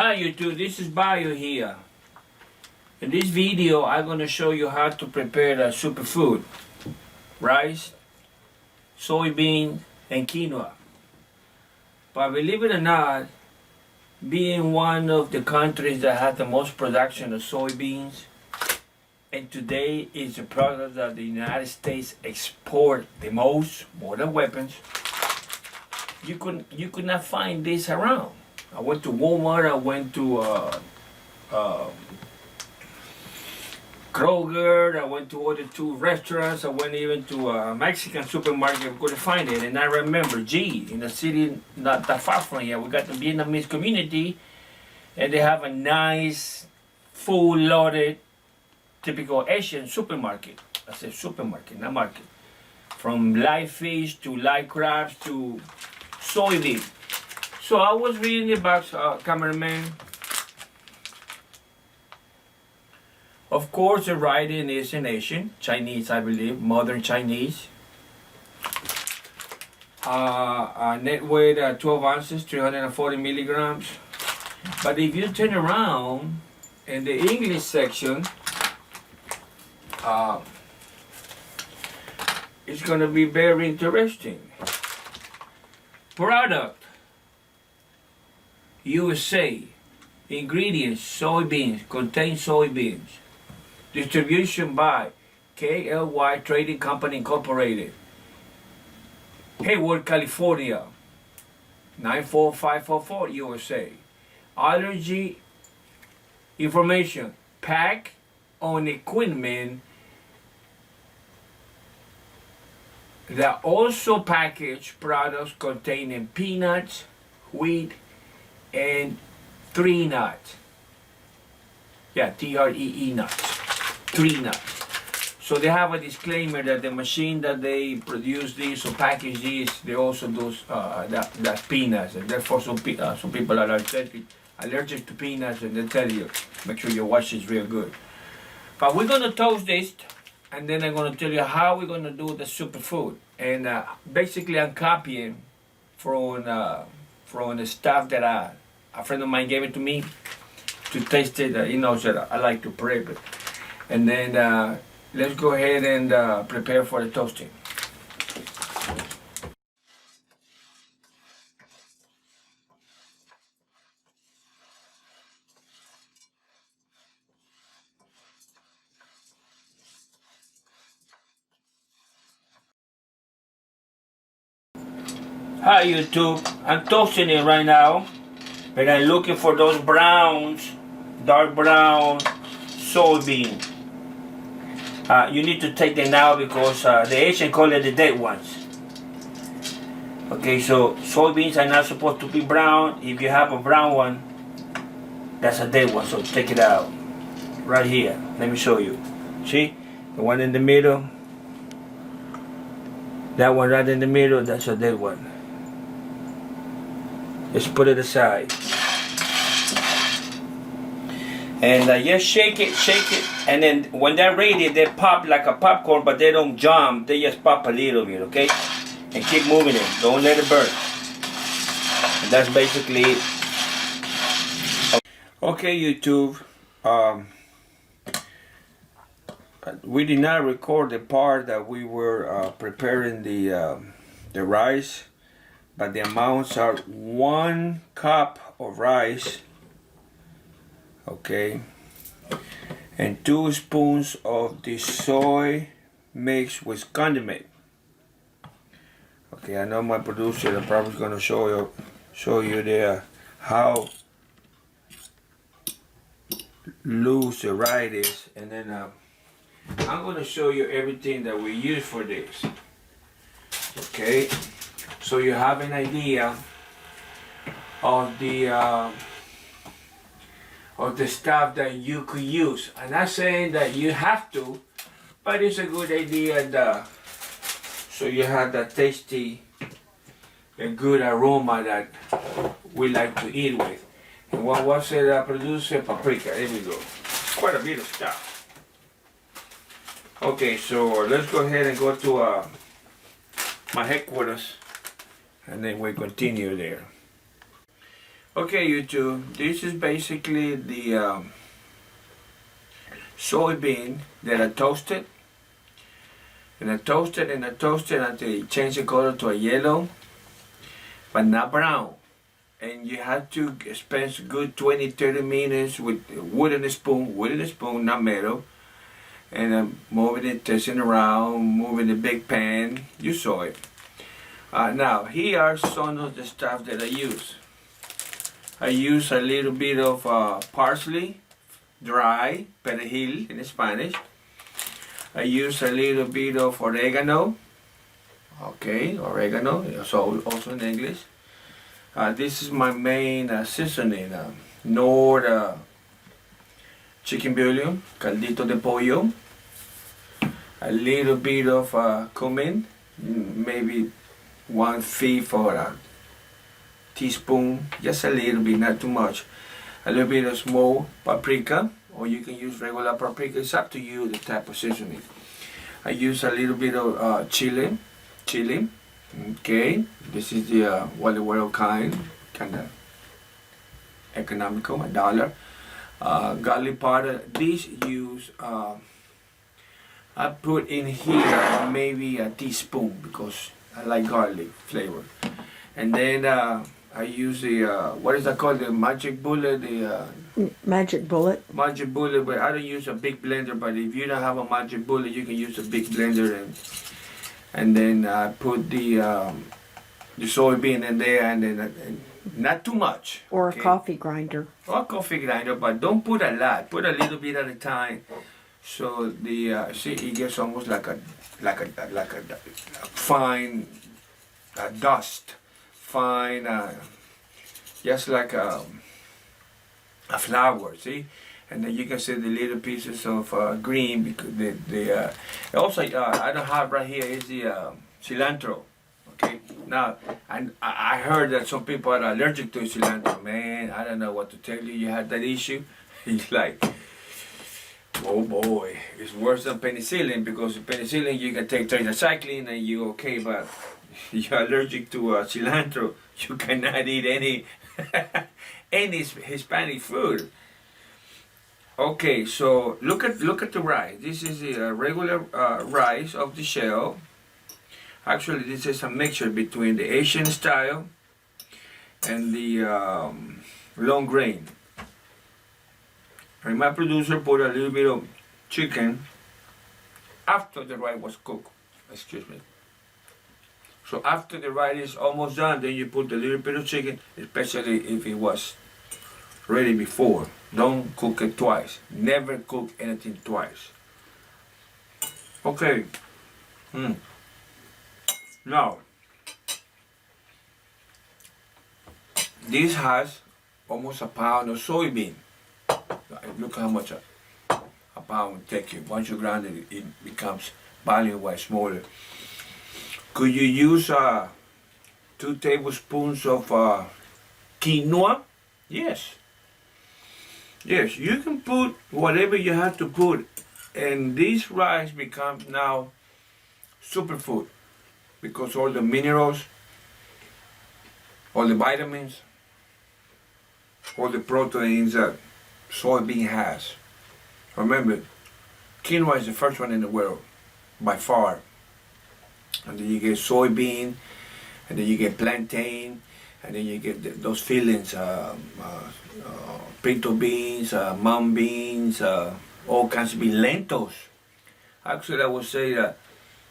Hi YouTube, this is Bayu here. In this video, I'm going to show you how to prepare a superfood. Rice, soybean, and quinoa. But believe it or not, being one of the countries that has the most production of soybeans, and today is the product that the United States export the most, more than weapons, you could not find this around. I went to Walmart, I went to Kroger, I went to other two restaurants, I went even to a Mexican supermarket, I couldn't find it. And I remember, gee, in a city not that far from here, we got the Vietnamese community, and they have a nice, full-loaded, typical Asian supermarket. I said supermarket, not market. From live fish to live crabs to soybean. So I was reading the box, cameraman. Of course, the writing is in Asian, Chinese, I believe, modern Chinese. Net weight 12 ounces, 340 milligrams. But if you turn around in the English section, it's going to be very interesting. Product. USA. Ingredients, soybeans, contain soybeans. Distribution by KLY Trading Company Incorporated. Hayward, California. 94544 USA. Allergy information. Pack on equipment that also package products containing peanuts, wheat, and tree nuts. Yeah, TREE nuts. Tree nuts. So they have a disclaimer that the machine that they produce these or package these, they also do that peanuts, and therefore some people are allergic to peanuts, and they tell you make sure you wash it real good. But we're gonna toast this, and then I'm gonna tell you how we're gonna do the superfood. And basically, I'm copying from the stuff that a friend of mine gave it to me to taste it. He knows that I like to prep it. And then let's go ahead and prepare for the toasting. Hi YouTube, I'm toasting it right now, and I'm looking for those browns, dark brown soybean. You need to take them now because the Asian call it the dead ones. Okay, so soybeans are not supposed to be brown. If you have a brown one, that's a dead one, so take it out. Right here, let me show you. See, the one in the middle, that one right in the middle, that's a dead one. Just put it aside. And just shake it, and then when they're ready, they pop like a popcorn, but they don't jump, they just pop a little bit, okay? And keep moving it, don't let it burn. And that's basically it. Okay, YouTube, we did not record the part that we were preparing the rice, but the amounts are 1 cup of rice, okay, and 2 spoons of the soy mixed with condiment. Okay, I know my producer is probably going to show you there how loose the rice is, and then I'm going to show you everything that we use for this. Okay, so you have an idea of the stuff that you could use. I'm not saying that you have to, but it's a good idea so you have that tasty and good aroma that we like to eat with. And what was it? Produce paprika. There we go. Quite a bit of stuff. Okay, so let's go ahead and go to my headquarters, and then we continue there. Okay, YouTube, this is basically the soybean that I toasted. And I toasted and I toasted until it changed the color to a yellow, but not brown. And you have to spend a good 20-30 minutes with wooden spoon, not metal. And I'm moving it, testing around, moving the big pan. You saw it. Now, here are some of the stuff that I use. I use a little bit of parsley, dry, perejil in Spanish. I use a little bit of oregano. Okay, oregano, so also in English. This is my main seasoning. Nor chicken bouillon, caldito de pollo. A little bit of cumin, maybe 1/5 or a teaspoon, just a little bit, not too much. A little bit of small paprika, or you can use regular paprika. It's up to you the type of seasoning. I use a little bit of chili. Okay, this is the well kind of economical, $1. Garlic powder. This use I put in here maybe a teaspoon because I like garlic flavor. And then I use the what is that called, the magic bullet, Magic bullet. Magic bullet, but I don't use a big blender. But if you don't have a magic bullet, you can use a big blender, and then I put the soybean in there, and then not too much. Or okay? a coffee grinder. Or a coffee grinder, but don't put a lot. Put a little bit at a time, so the see, it gets almost like a fine dust, fine, just like a flower. See. And then you can see the little pieces of green because also I don't have right here is the cilantro. Okay, now I heard that some people are allergic to cilantro. Man, I don't know what to tell you. You had that issue. It's like, oh boy, it's worse than penicillin, because penicillin you can take tetracycline and you're okay, but you're allergic to cilantro. You cannot eat any any Hispanic food. Okay, so look at the rice. This is the regular rice of the shell. Actually, this is a mixture between the Asian style and the long grain. And my producer put a little bit of chicken after the rice was cooked. Excuse me. So after the rice is almost done, then you put a little bit of chicken, especially if it was ready before. Don't cook it twice. Never cook anything twice. Okay. Now, this has almost a pound of soybean. Look how much a pound will take you. Once you grind it, it becomes volume-wise smaller. Could you use 2 tablespoons of quinoa? Yes. Yes, you can put whatever you have to put, and this rice becomes now superfood because all the minerals, all the vitamins, all the proteins that soybean has. Remember, quinoa is the first one in the world by far, and then you get soybean, and then you get plantain, and then you get those fillings, pinto beans, mung beans, all kinds of beans, lentils. Actually, I would say that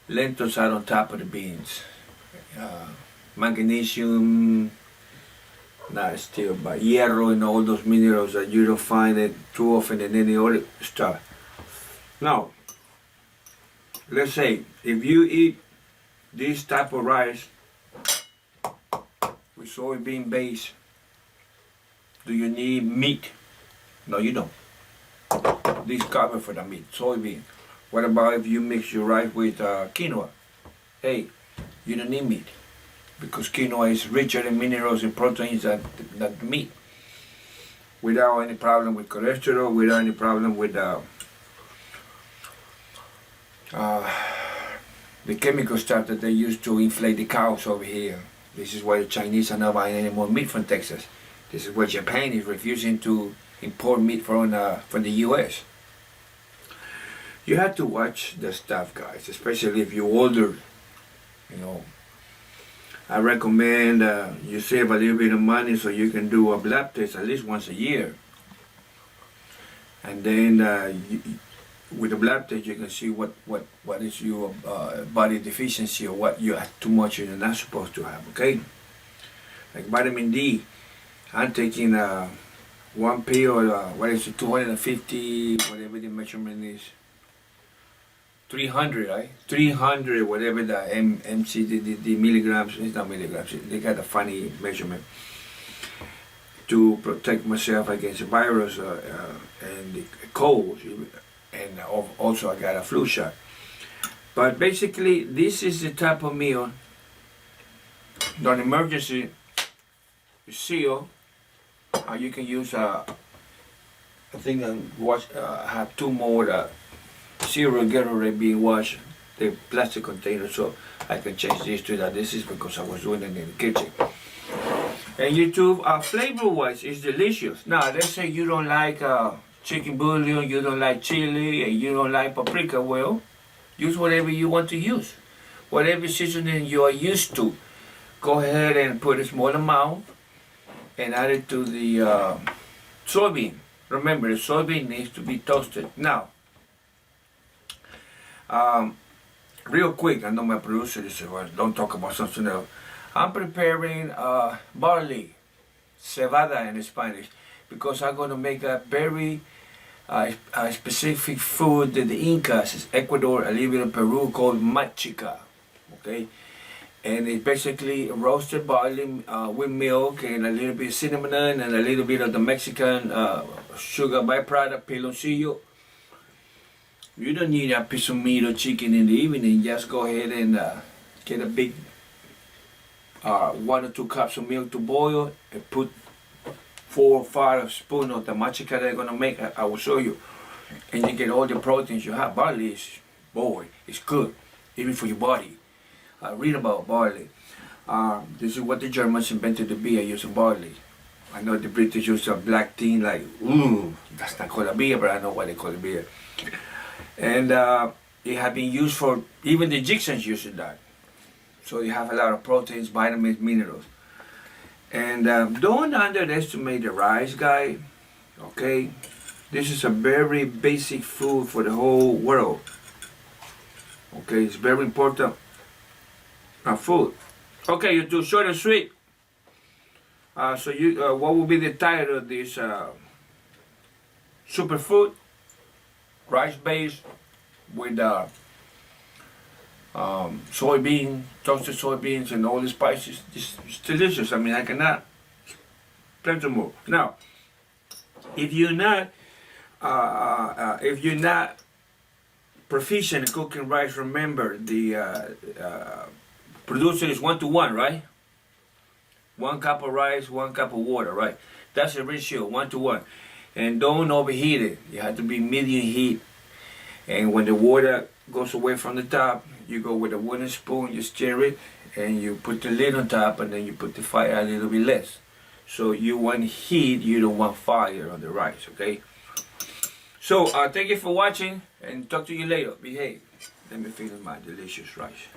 lentils are on top of the beans. Magnesium, not still, but hierro and all those minerals that you don't find it too often in any other stuff. Now, let's say if you eat this type of rice with soybean base, do you need meat? No, you don't. This cover for the meat, soybean. What about if you mix your rice with quinoa? Hey, you don't need meat, because quinoa is richer in minerals and proteins than meat. Without any problem with cholesterol, without any problem with the chemical stuff that they use to inflate the cows over here. This is why the Chinese are not buying any more meat from Texas. This is where Japan is refusing to import meat from the U.S. You have to watch the stuff, guys, especially if you're older. You know, I recommend you save a little bit of money so you can do a blood test at least once a year. And then with the blood test, you can see what is your body deficiency or what you have too much and you're not supposed to have, okay? Like vitamin D, I'm taking one pill, what is it, 250, whatever the measurement is. 300, right? 300, whatever the the milligrams, it's not milligrams, they got a funny measurement to protect myself against the virus and the cold, and also I got a flu shot. But basically, this is the type of meal, non emergency, seal, you can use, I think I have two more cereal Gatorade being washed, the plastic container, so I can change this to that. This is because I was doing it in the kitchen. And YouTube, flavor wise, is delicious. Now, let's say you don't like chicken bouillon, you don't like chili, and you don't like paprika. Well, use whatever you want to use. Whatever seasoning you are used to, go ahead and put a small amount and add it to the soybean. Remember, the soybean needs to be toasted. Now, real quick, I know my producer said, well, don't talk about something else. I'm preparing barley, cebada in Spanish, because I'm going to make a very specific food that the Incas, Ecuador, a little bit of Peru, called machica, okay? And it's basically roasted barley with milk and a little bit of cinnamon and a little bit of the Mexican sugar byproduct, piloncillo. You don't need a piece of meat or chicken in the evening. Just go ahead and get a big 1 or 2 cups of milk to boil and put 4 or 5 spoons of the machica that I'm gonna make. I will show you, and you get all the proteins you have. Barley is, boy, it's good, even for your body. Read about barley. This is what the Germans invented the beer using barley. I know the British use a black tea, like, ooh, that's not called a beer, but I know why they call it beer. And it has been used for, even the Egyptians used that. So you have a lot of proteins, vitamins, minerals. And don't underestimate the rice, guy, okay? This is a very basic food for the whole world. Okay, it's very important food. Okay, you do short and sweet. So you, what will be the title of this superfood? Rice base with soybean, toasted soybeans, and all the spices. It's delicious. I mean, I cannot. Plenty more. Now, if you're not proficient in cooking rice, remember the producer is 1 to 1, right? 1 cup of rice, 1 cup of water, right? That's the ratio, 1 to 1. And don't overheat it. You have to be medium heat. And when the water goes away from the top, you go with a wooden spoon, you stir it, and you put the lid on top, and then you put the fire a little bit less. So you want heat, you don't want fire on the rice, okay? So thank you for watching, and talk to you later. Behave. Let me finish my delicious rice.